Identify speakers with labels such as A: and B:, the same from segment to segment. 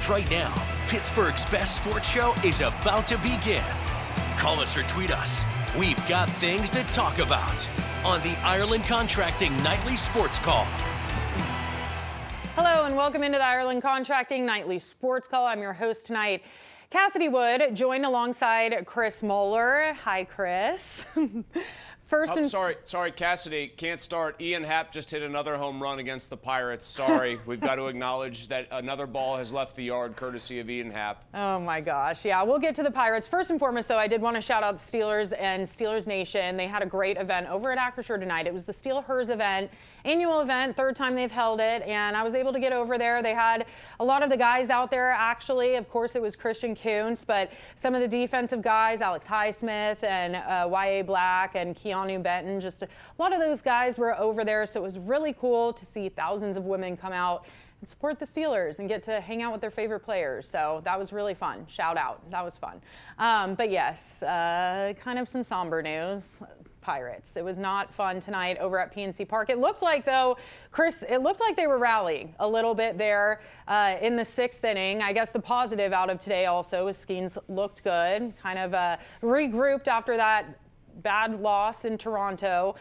A: Right now, Pittsburgh's best sports show is about to begin. Call us or tweet us. We've got things to talk about on the Ireland Contracting Nightly Sports Call.
B: Hello and welcome into the Ireland Contracting Nightly Sports Call. I'm your host tonight, Cassidy Wood, joined alongside Chris Mueller. Hi, Chris.
C: Sorry, Cassidy, can't start. Ian Happ just hit another home run against the Pirates. Sorry, we've got to acknowledge that another ball has left the yard courtesy of Ian Happ.
B: Oh my gosh, yeah, we'll get to the Pirates. First and foremost, though, I did want to shout out the Steelers and Steelers Nation. They had a great event over at Acrisure tonight. It was the Steel-Hers event, annual event, third time they've held it, and I was able to get over there. They had a lot of the guys out there, actually. Of course, it was Christian Kuntz, but some of the defensive guys, Alex Highsmith and Y.A. Black and Keanu Benton, just a lot of those guys were over there, so it was really cool to see thousands of women come out and support the Steelers and get to hang out with their favorite players. So that was really fun. Shout out. That was fun. But yes, kind of some somber news. Pirates. It was not fun tonight over at PNC Park. It looked like, though, Chris, it looked like they were rallying a little bit there in the sixth inning. I guess the positive out of today also is Skeens looked good, kind of regrouped after that bad loss in Toronto.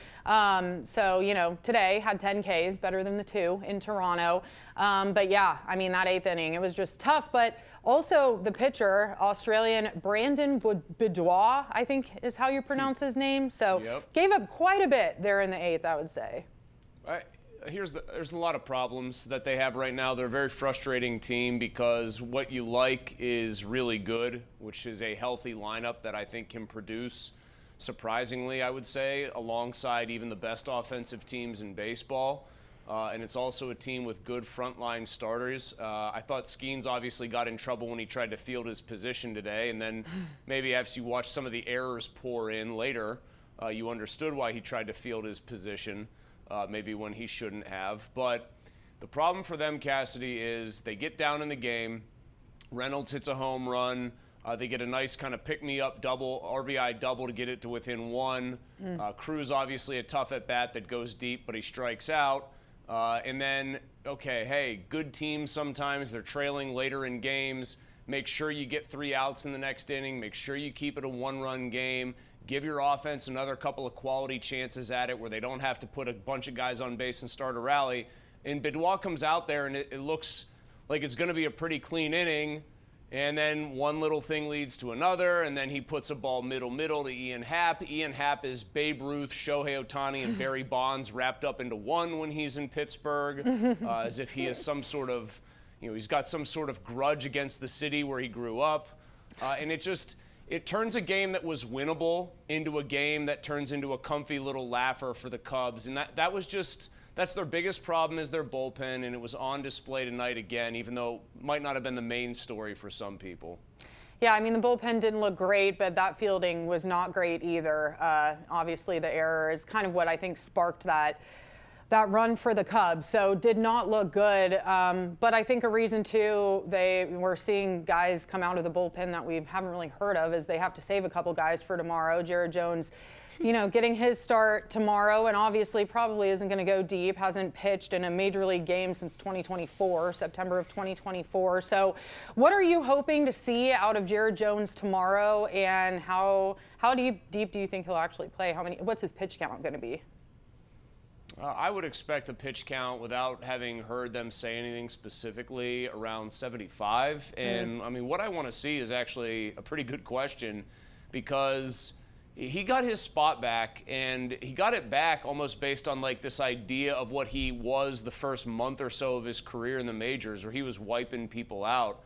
B: So, you know, today had 10 Ks, better than the 2 in Toronto. But yeah, I mean, that eighth inning, it was just tough. But also the pitcher, Australian Brandon Beddois, I think is how you pronounce his name. So gave up quite a bit there in the eighth, I would say.
C: There's a lot of problems that they have right now. They're a very frustrating team because what you like is really good, which is a healthy lineup that I think can produce, surprisingly, I would say, alongside even the best offensive teams in baseball. And it's also a team with good frontline starters. I thought Skeens obviously got in trouble when he tried to field his position today. And then maybe as you watch some of the errors pour in later, you understood why he tried to field his position, maybe when he shouldn't have. But the problem for them, Cassidy, is they get down in the game. Reynolds hits a home run. They get a nice kind of pick-me-up double, RBI double to get it to within 1. Cruz, obviously a tough at-bat that goes deep, but he strikes out. And then, okay, hey, good teams sometimes, they're trailing later in games. Make sure you get 3 outs in the next inning. Make sure you keep it a 1-run game. Give your offense another couple of quality chances at it where they don't have to put a bunch of guys on base and start a rally. And Beddois comes out there, and it looks like it's going to be a pretty clean inning. And then one little thing leads to another, and then he puts a ball middle to Ian Happ. Ian Happ is Babe Ruth, Shohei Ohtani, and Barry Bonds wrapped up into one when he's in Pittsburgh, as if he is some sort of, you know, he's got some sort of grudge against the city where he grew up. And it turns a game that was winnable into a game that turns into a comfy little laugher for the Cubs. And that's their biggest problem, is their bullpen, and it was on display tonight again, even though it might not have been the main story for some people.
B: Yeah, I mean, the bullpen didn't look great, but that fielding was not great either. Obviously, the error is kind of what I think sparked that run for the Cubs. So did not look good. But I think a reason, too, we're seeing guys come out of the bullpen that we haven't really heard of, is they have to save a couple guys for tomorrow. Jared Jones, you know, getting his start tomorrow, and obviously probably isn't going to go deep, hasn't pitched in a major league game since 2024, September of 2024. So what are you hoping to see out of Jared Jones tomorrow, and how deep do you think he'll actually play? What's his pitch count going to be?
C: I would expect a pitch count, without having heard them say anything specifically, around 75. And I mean, what I want to see is actually a pretty good question, because he got his spot back, and he got it back almost based on like this idea of what he was the first month or so of his career in the majors, where he was wiping people out.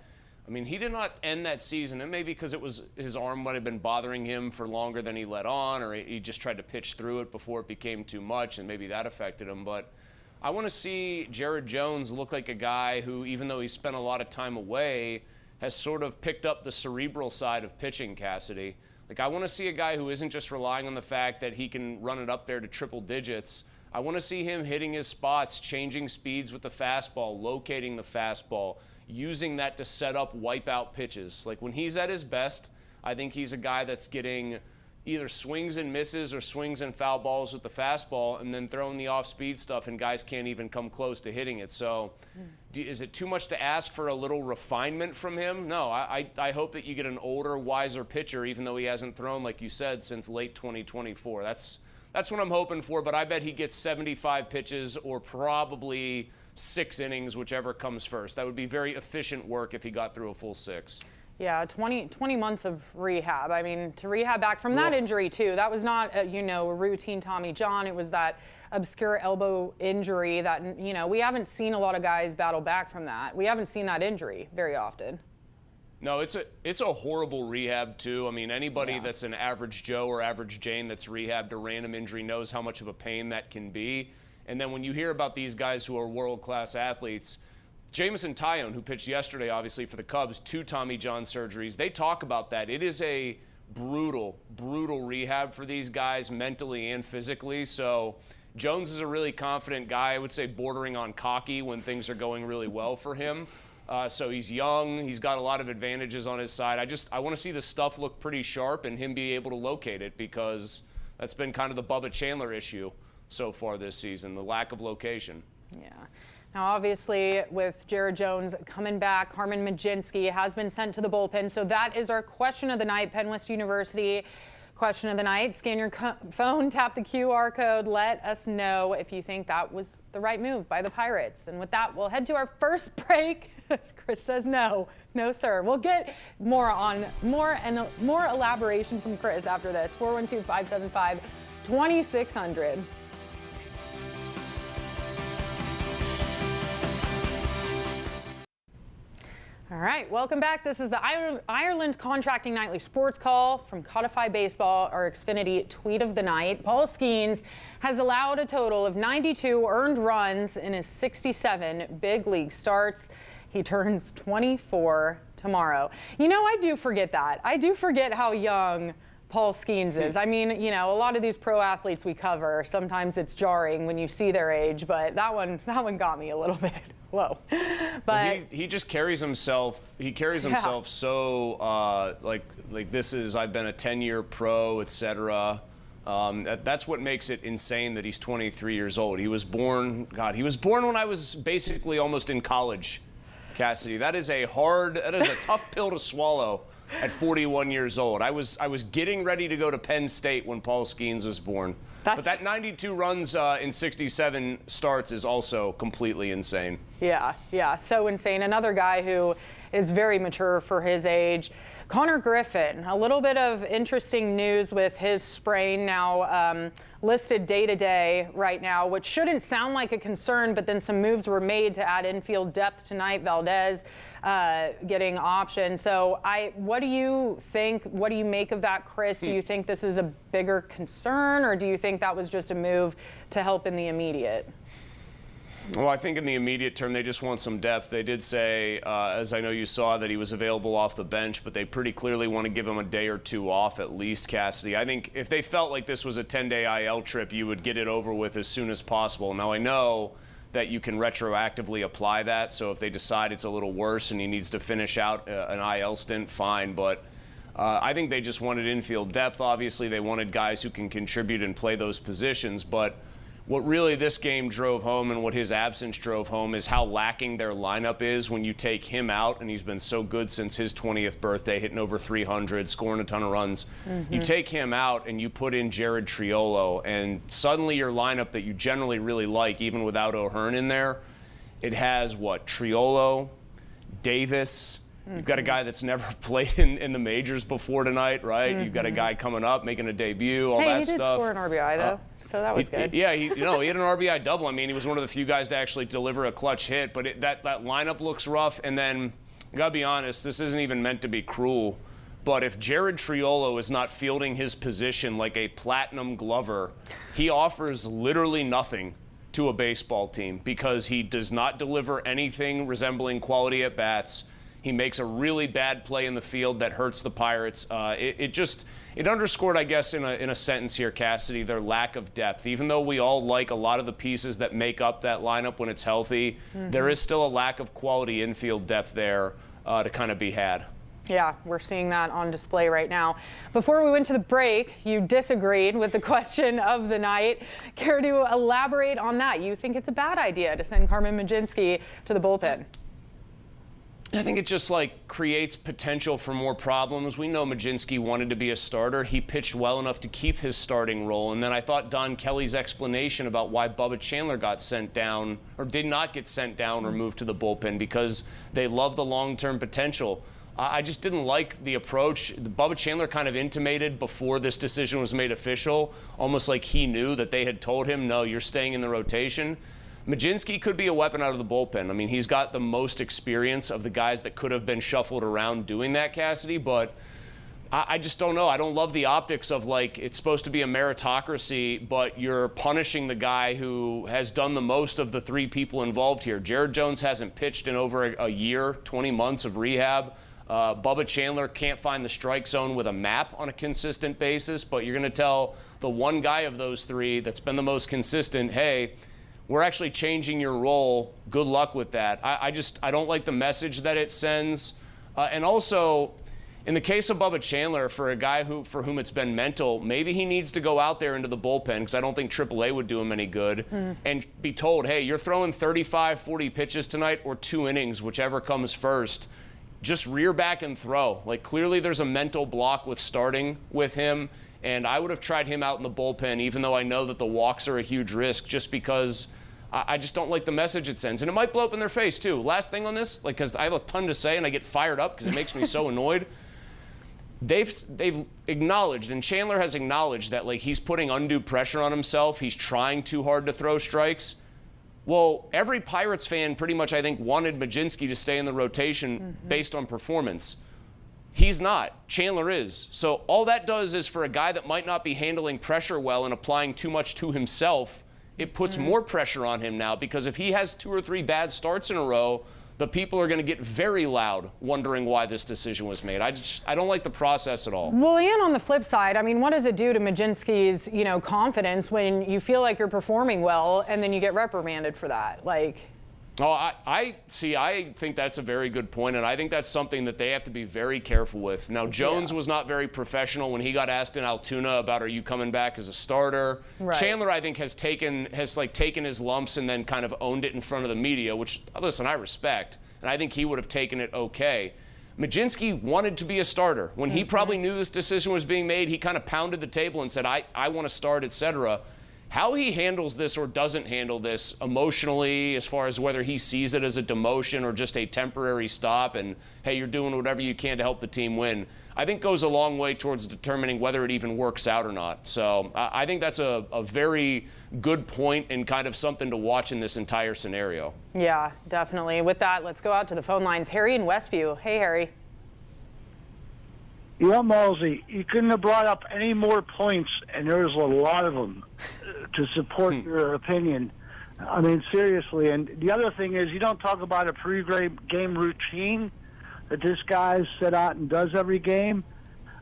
C: I mean, he did not end that season, and maybe because it was his arm might have been bothering him for longer than he let on, or he just tried to pitch through it before it became too much, and maybe that affected him. But I want to see Jared Jones look like a guy who, even though he spent a lot of time away, has sort of picked up the cerebral side of pitching, Cassidy. Like, I want to see a guy who isn't just relying on the fact that he can run it up there to triple digits. I want to see him hitting his spots, changing speeds with the fastball, locating the fastball, using that to set up wipeout pitches. Like, when he's at his best, I think he's a guy that's getting, either swings and misses or swings and foul balls with the fastball, and then throwing the off-speed stuff, and guys can't even come close to hitting it. So is it too much to ask for a little refinement from him? No, I hope that you get an older, wiser pitcher, even though he hasn't thrown, like you said, since late 2024. That's what I'm hoping for, but I bet he gets 75 pitches or probably 6 innings, whichever comes first. That would be very efficient work if he got through a full 6.
B: Yeah, 20 months of rehab. I mean, to rehab back from that injury, too. That was not, a routine Tommy John. It was that obscure elbow injury that, we haven't seen a lot of guys battle back from that. We haven't seen that injury very often.
C: No, it's a horrible rehab, too. I mean, anybody that's an average Joe or average Jane that's rehabbed a random injury knows how much of a pain that can be. And then when you hear about these guys who are world-class athletes, Jameson Taillon, who pitched yesterday, obviously, for the Cubs, 2 Tommy John surgeries. They talk about that. It is a brutal, brutal rehab for these guys mentally and physically. So Jones is a really confident guy. I would say bordering on cocky when things are going really well for him. So he's young. He's got a lot of advantages on his side. I want to see the stuff look pretty sharp and him be able to locate it, because that's been kind of the Bubba Chandler issue so far this season, the lack of location.
B: Yeah. Now, obviously, with Jared Jones coming back, Harmon Majinski has been sent to the bullpen. So that is our question of the night. Penn West University question of the night. Scan your phone, tap the QR code. Let us know if you think that was the right move by the Pirates. And with that, we'll head to our first break. Chris says no. No, sir. We'll get more elaboration from Chris after this. 412-575-2600. All right, welcome back. This is the Ireland Contracting Nightly Sports Call from Codify Baseball, our Xfinity tweet of the night. Paul Skeens has allowed a total of 92 earned runs in his 67 big league starts. He turns 24 tomorrow. I do forget that. I do forget how young Paul Skeens is. I mean, a lot of these pro athletes we cover, sometimes it's jarring when you see their age, but that one got me a little bit. Whoa. But
C: he just carries himself. He carries himself so like this is, I've been a 10-year pro, etc. That's what makes it insane that he's 23 years old. He was born when I was basically almost in college, Cassidy. That is a tough pill to swallow at 41 years old. I was getting ready to go to Penn State when Paul Skeens was born. But that 92 runs in 67 starts is also completely insane.
B: Yeah, so insane. Another guy who is very mature for his age, Connor Griffin. A little bit of interesting news with his sprain now listed day-to-day right now, which shouldn't sound like a concern, but then some moves were made to add infield depth tonight. Valdez getting optioned. So what do you think? What do you make of that, Chris? Do you think this is a bigger concern, or do you think that was just a move to help in the immediate?
C: Well, I think in the immediate term, they just want some depth. They did say, as I know you saw, that he was available off the bench, but they pretty clearly want to give him a day or two off at least, Cassidy. I think if they felt like this was a 10-day IL trip, you would get it over with as soon as possible. Now, I know that you can retroactively apply that, so if they decide it's a little worse and he needs to finish out an IL stint, fine, but I think they just wanted infield depth. Obviously, they wanted guys who can contribute and play those positions, but what really this game drove home and what his absence drove home is how lacking their lineup is when you take him out, and he's been so good since his 20th birthday, hitting over 300, scoring a ton of runs. You take him out and you put in Jared Triolo, and suddenly your lineup that you generally really like, even without O'Hearn in there, it has Triolo, Davis. You've got a guy that's never played in the majors before tonight, right? You've got a guy coming up, making a debut, all that stuff.
B: He did score an RBI, though, so that was good.
C: Yeah, he had an RBI double. I mean, he was one of the few guys to actually deliver a clutch hit, but that lineup looks rough. And then, I got to be honest, this isn't even meant to be cruel, but if Jared Triolo is not fielding his position like a platinum glover, he offers literally nothing to a baseball team because he does not deliver anything resembling quality at bats. He makes a really bad play in the field that hurts the Pirates. It underscored, I guess, in a sentence here, Cassidy, their lack of depth. Even though we all like a lot of the pieces that make up that lineup when it's healthy, there is still a lack of quality infield depth there to kind of be had.
B: Yeah, we're seeing that on display right now. Before we went to the break, you disagreed with the question of the night. Care to elaborate on that? You think it's a bad idea to send Carmen Mlodzinski to the bullpen?
C: I think it just creates potential for more problems. We know Mlodzinski wanted to be a starter. He pitched well enough to keep his starting role. And then I thought Don Kelly's explanation about why Bubba Chandler got sent down or did not get sent down or moved to the bullpen because they love the long-term potential. I just didn't like the approach. Bubba Chandler kind of intimated before this decision was made official, almost like he knew that they had told him, no, you're staying in the rotation. Mlodzinski could be a weapon out of the bullpen. I mean, he's got the most experience of the guys that could have been shuffled around doing that, Cassidy, but I just don't know. I don't love the optics of it's supposed to be a meritocracy, but you're punishing the guy who has done the most of the three people involved here. Jared Jones hasn't pitched in over a year, 20 months of rehab. Bubba Chandler can't find the strike zone with a map on a consistent basis, but you're going to tell the one guy of those three that's been the most consistent, hey, we're actually changing your role. Good luck with that. I don't like the message that it sends. And also, in the case of Bubba Chandler, for a guy for whom it's been mental, maybe he needs to go out there into the bullpen because I don't think AAA would do him any good and be told, hey, you're throwing 35, 40 pitches tonight or 2 innings, whichever comes first. Just rear back and throw. Clearly there's a mental block with starting with him. And I would have tried him out in the bullpen, even though I know that the walks are a huge risk, just because I just don't like the message it sends. And it might blow up in their face, too. Last thing on this, because I have a ton to say and I get fired up because it makes me so annoyed. They've acknowledged, and Chandler has acknowledged that he's putting undue pressure on himself. He's trying too hard to throw strikes. Well, every Pirates fan pretty much, I think, wanted Mlodzinski to stay in the rotation based on performance. He's not. Chandler is. So all that does is for a guy that might not be handling pressure well and applying too much to himself, it puts more pressure on him now because if he has 2 or 3 bad starts in a row, the people are going to get very loud wondering why this decision was made. I don't like the process at all.
B: Well, and on the flip side, I mean, what does it do to Mlodzinski's, confidence when you feel like you're performing well and then you get reprimanded for that?
C: Oh, I think that's a very good point, and I think that's something that they have to be very careful with. Now, Jones was not very professional when he got asked in Altoona about, are you coming back as a starter? Right. Chandler, I think, has taken his lumps and then kind of owned it in front of the media, which, listen, I respect, and I think he would have taken it okay. Mlodzinski wanted to be a starter. When he probably knew this decision was being made, he kind of pounded the table and said, I want to start, etc. How he handles this or doesn't handle this emotionally, as far as whether he sees it as a demotion or just a temporary stop and, hey, you're doing whatever you can to help the team win, I think goes a long way towards determining whether it even works out or not. So I think that's a very good point and kind of something to watch in this entire scenario.
B: Yeah, definitely. With that, let's go out to the phone lines. Harry in Westview. Hey, Harry.
D: Yeah, Malsey, you couldn't have brought up any more points, and there's a lot of them, to support your opinion. I mean, seriously. And the other thing is, you don't talk about a pre-game routine that this guy set out and does every game,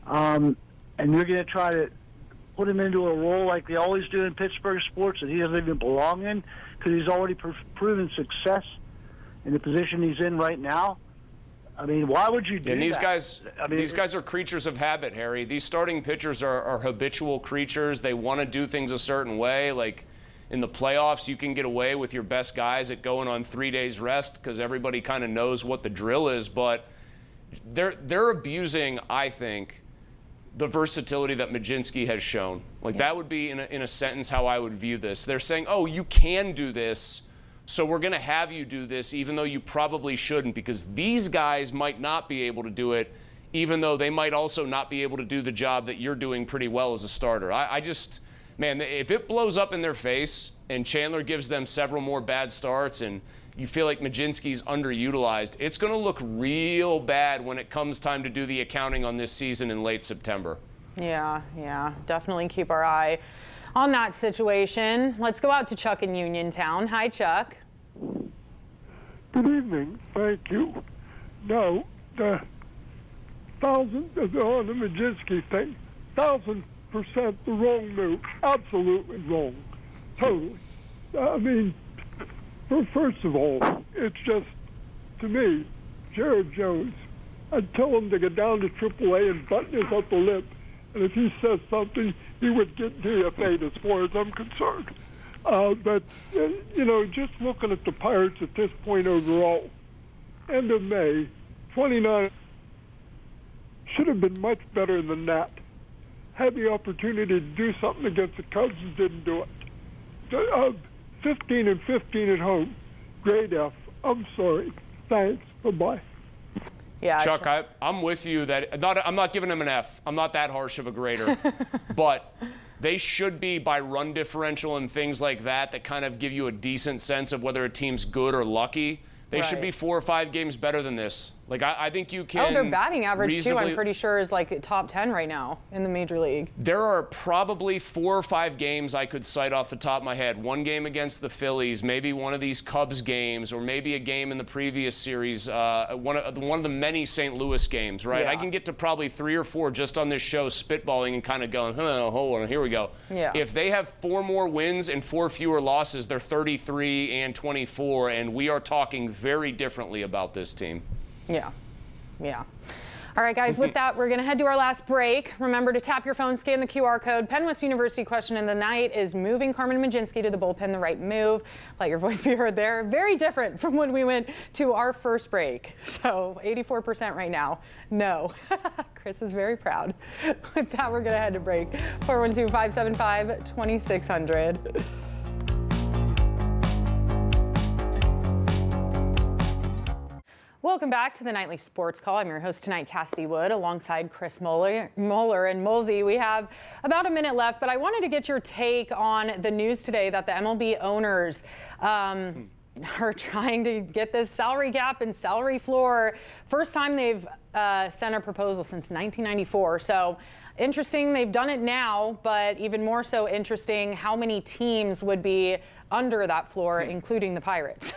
D: and you're going to try to put him into a role like they always do in Pittsburgh sports that he doesn't even belong in because he's already proven success in the position he's in right now. I mean, why would you do
C: and these
D: that?
C: These guys are creatures of habit, Harry. These starting pitchers are habitual creatures. They want to do things a certain way. Like in the playoffs, you can get away with your best guys at going on 3 days rest because everybody kind of knows what the drill is. But they're abusing, I think, the versatility that Mlodzinski has shown. Like that would be, in a sentence, how I would view this. They're saying, oh, you can do this, so we're going to have you do this, even though you probably shouldn't, because these guys might not be able to do it, even though they might also not be able to do the job that you're doing pretty well as a starter. I just, man, if it blows up in their face and Chandler gives them several more bad starts and you feel like Mlodzinski's underutilized, it's going to look real bad when it comes time to do the accounting on this season in late September.
B: Yeah, definitely keep our eye on that situation. Let's go out to Chuck in Uniontown. Hi, Chuck.
E: Good evening. Thank you. No, on the Mlodzinski thing, 1,000% the wrong move. Absolutely wrong. Totally. I mean, first of all, it's just, to me, Jared Jones I'd tell him to go down to AAA and button his upper lip. And if he says something, he would get DFA'd as far as I'm concerned. But, you know, just looking at the Pirates at this point overall, end of May, 29 should have been much better than that. Had the opportunity to do something against the Cubs and didn't do it. 15 and 15 at home. Grade F. I'm sorry. Thanks. Bye-bye.
B: Yeah,
C: Chuck, I'm with you that I'm not giving them an F. I'm not that harsh of a grader. But they should be by run differential and things like that that kind of give you a decent sense of whether a team's good or lucky. They should be 4 or 5 games better than this. Like, I think you can.
B: Oh, their batting average, too, I'm pretty sure is like top 10 right now in the Major League.
C: There are probably 4 or 5 games I could cite off the top of my head. One game against the Phillies, maybe one of these Cubs games, or maybe a game in the previous series, one of the many St. Louis games, right?
B: Yeah.
C: I can get to probably 3 or 4 just on this show, spitballing and kind of going, hold on, here we go.
B: Yeah.
C: If they have 4 more wins and 4 fewer losses, they're 33 and 24, and we are talking very differently about this team.
B: Yeah. Yeah. All right, guys, with that, we're going to head to our last break. Remember to tap your phone, scan the QR code. Penn West University question of the night is moving Carmen Majinski to the bullpen the right move. Let your voice be heard there. Very different from when we went to our first break. So 84% right now. No. Chris is very proud. With that, we're going to head to break. 412-575-2600. Welcome back to the Nightly Sports Call. I'm your host tonight, Cassidy Wood, alongside Chris Mueller and Molesey. We have about a minute left, but I wanted to get your take on the news today that the MLB owners are trying to get this salary cap and salary floor. First time they've sent a proposal since 1994. So interesting, they've done it now, but even more so interesting how many teams would be under that floor, including the Pirates.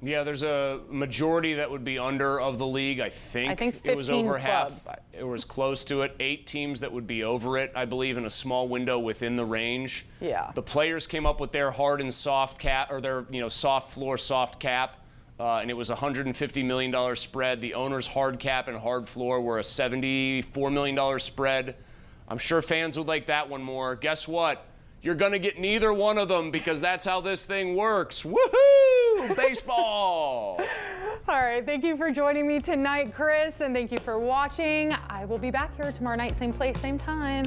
C: Yeah, there's a majority that would be under of the league. I think
B: 15
C: it was over
B: clubs.
C: half. It was close to it. 8 teams that would be over it, I believe, in a small window within the range.
B: Yeah.
C: The players came up with their hard and soft cap, or their soft floor, soft cap, and it was a $150 million spread. The owners' hard cap and hard floor were a $74 million spread. I'm sure fans would like that one more. Guess what? You're going to get neither one of them because that's how this thing works. Woohoo! Baseball!
B: All right, thank you for joining me tonight, Chris, and thank you for watching. I will be back here tomorrow night, same place, same time.